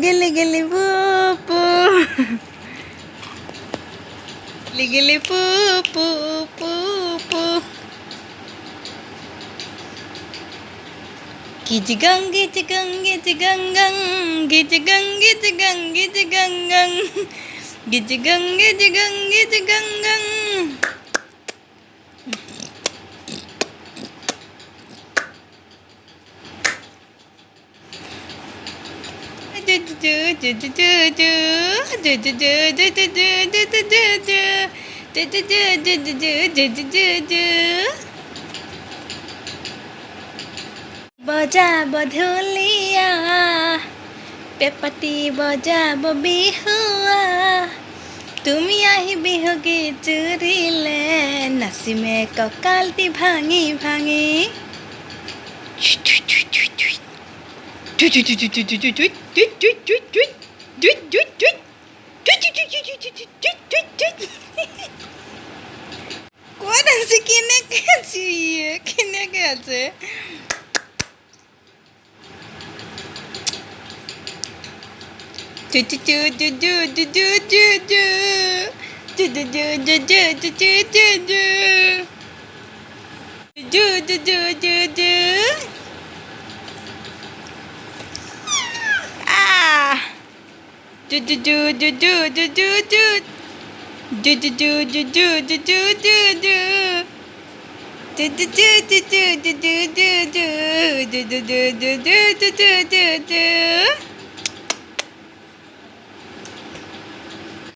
Gili gili poo poo. Gili poo poo poo poo. Gijigang gijigang gijigang gang. Gijigang gijigang gijigang gang. Gijigang gijigang gijigang gang. बजाब ढोलिया पेपटी बजाब बिहुआ তুমি আহিবি চুৰিলে নাচিমে কঁকালটি ভাঙি ভাঙি ক'ত আছে কেনেকৈ আছে কেনেকৈ আছে